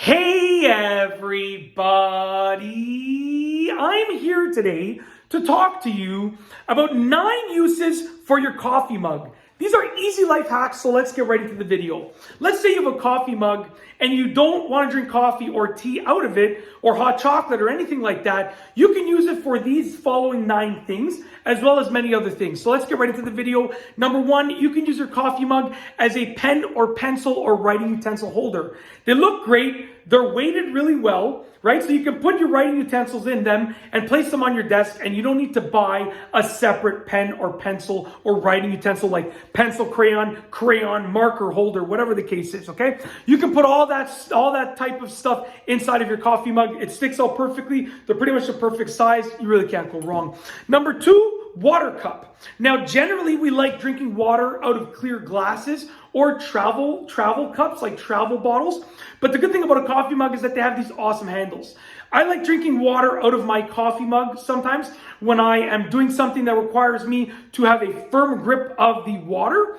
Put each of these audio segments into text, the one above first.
Hey everybody! I'm here today to talk to you about 9 uses for your coffee mug. These are easy life hacks, so let's get right into the video. Let's say you have a coffee mug and you don't want to drink coffee or tea out of it, or hot chocolate or anything like that. You can use it for these following 9 things, as well as many other things. So let's get right into the video. Number 1, you can use your coffee mug as a pen or pencil or writing utensil holder. They look great. They're weighted really well, right? So you can put your writing utensils in them and place them on your desk, and you don't need to buy a separate pen or pencil or writing utensil like pencil, crayon, marker holder, whatever the case is, okay? You can put all that type of stuff inside of your coffee mug. It sticks out perfectly. They're pretty much the perfect size. You really can't go wrong. Number 2, water cup. Now, generally, we like drinking water out of clear glasses or travel cups, like travel bottles. But the good thing about a coffee mug is that they have these awesome handles. I like drinking water out of my coffee mug sometimes when I am doing something that requires me to have a firm grip of the water,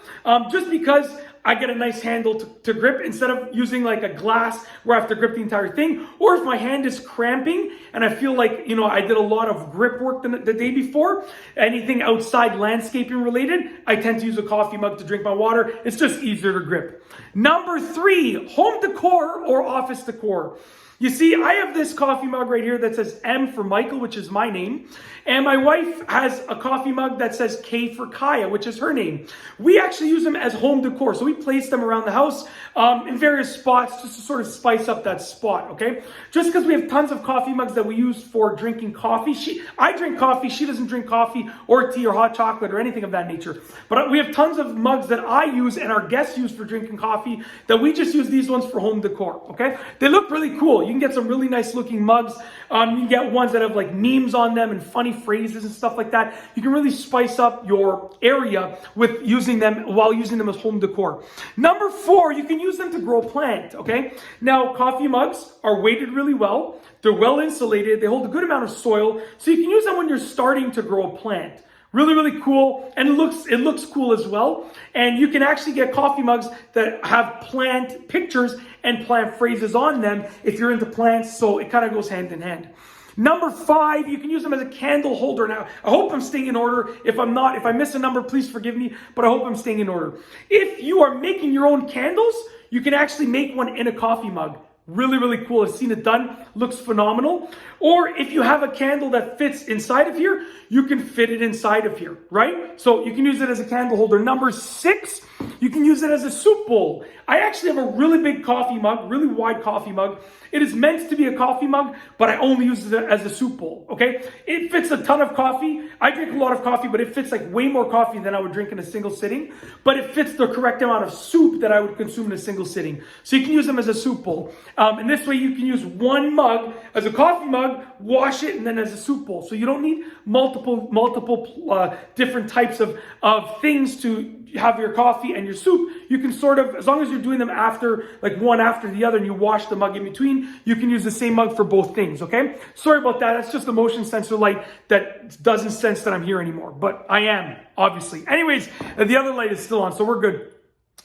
just because I get a nice handle to grip instead of using like a glass where I have to grip the entire thing. Or if my hand is cramping and I feel like, I did a lot of grip work the day before, anything outside landscaping related, I tend to use a coffee mug to drink my water. It's just easier to grip. Number 3, home decor or office decor. You see, I have this coffee mug right here that says M for Michael, which is my name. And my wife has a coffee mug that says K for Kaya, which is her name. We actually use them as home decor. So we place them around the house in various spots just to sort of spice up that spot, okay? Just because we have tons of coffee mugs that we use for drinking coffee. I drink coffee, she doesn't drink coffee or tea or hot chocolate or anything of that nature. But we have tons of mugs that I use and our guests use for drinking coffee that we just use these ones for home decor, okay? They look really cool. You can get some really nice looking mugs. You can get ones that have like memes on them and funny phrases and stuff like that. You can really spice up your area with using them while using them as home decor. Number 4, you can use them to grow a plant, okay? Now, coffee mugs are weighted really well. They're well insulated. They hold a good amount of soil. So you can use them when you're starting to grow a plant. Really, really cool, and it looks cool as well. And you can actually get coffee mugs that have plant pictures and plant phrases on them if you're into plants, so it kind of goes hand in hand. Number 5, you can use them as a candle holder. Now, I hope I'm staying in order. If I'm not, if I miss a number, please forgive me, but I hope I'm staying in order. If you are making your own candles, you can actually make one in a coffee mug. Really, really cool. I've seen it done. Looks phenomenal. Or if you have a candle that fits inside of here, you can fit it inside of here, right? So you can use it as a candle holder. Number 6, you can use it as a soup bowl. I actually have a really big coffee mug, really wide coffee mug. It is meant to be a coffee mug, but I only use it as a soup bowl, okay? It fits a ton of coffee. I drink a lot of coffee, but it fits like way more coffee than I would drink in a single sitting. But it fits the correct amount of soup that I would consume in a single sitting. So you can use them as a soup bowl. And this way you can use one mug as a coffee mug, wash it, and then as a soup bowl. So you don't need multiple different types of things to have your coffee and your soup. You can sort of, as long as you're doing them after, like one after the other, and you wash the mug in between, you can use the same mug for both things, okay? Sorry about that. That's just the motion sensor light that doesn't sense that I'm here anymore, but I am, obviously. Anyways, the other light is still on, so we're good.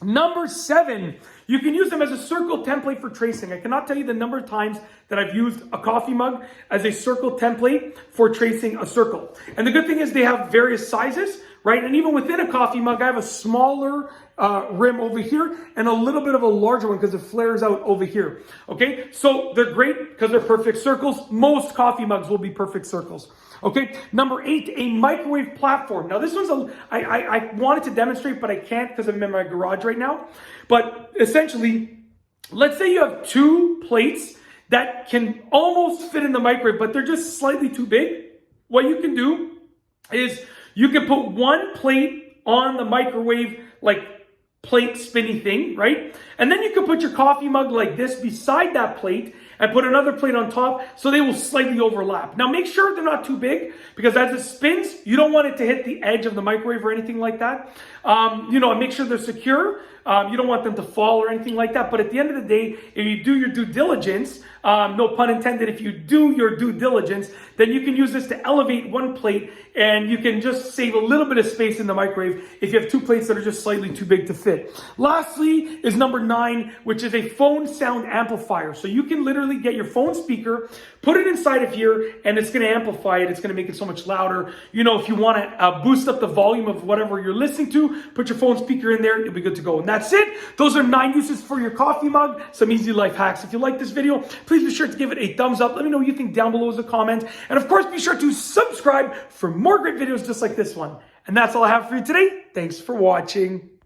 Number 7, you can use them as a circle template for tracing. I cannot tell you the number of times that I've used a coffee mug as a circle template for tracing a circle. And the good thing is they have various sizes, right? And even within a coffee mug, I have a smaller rim over here and a little bit of a larger one because it flares out over here, okay? So they're great because they're perfect circles. Most coffee mugs will be perfect circles. Okay, number 8, a microwave platform. Now this one's I wanted to demonstrate, but I can't because I'm in my garage right now. But essentially, let's say you have 2 plates that can almost fit in the microwave, but they're just slightly too big. What you can do is you can put one plate on the microwave, like plate spinny thing, right? And then you can put your coffee mug like this beside that plate and put another plate on top so they will slightly overlap. Now make sure they're not too big because as it spins, you don't want it to hit the edge of the microwave or anything like that. And make sure they're secure. You don't want them to fall or anything like that. But at the end of the day, if you do your due diligence, no pun intended, if you do your due diligence, then you can use this to elevate one plate and you can just save a little bit of space in the microwave if you have two plates that are just slightly too big to fit. Lastly is number 9, which is a phone sound amplifier. So you can literally get your phone speaker, put it inside of here, and it's going to amplify it. It's going to make it so much louder. You know, if you want to boost up the volume of whatever you're listening to, put your phone speaker in there, you'll be good to go. And that's it. Those are 9 uses for your coffee mug. Some easy life hacks. If you like this video, please be sure to give it a thumbs up. Let me know what you think down below as a comment. And of course, be sure to subscribe for more great videos just like this one. And that's all I have for you today. Thanks for watching.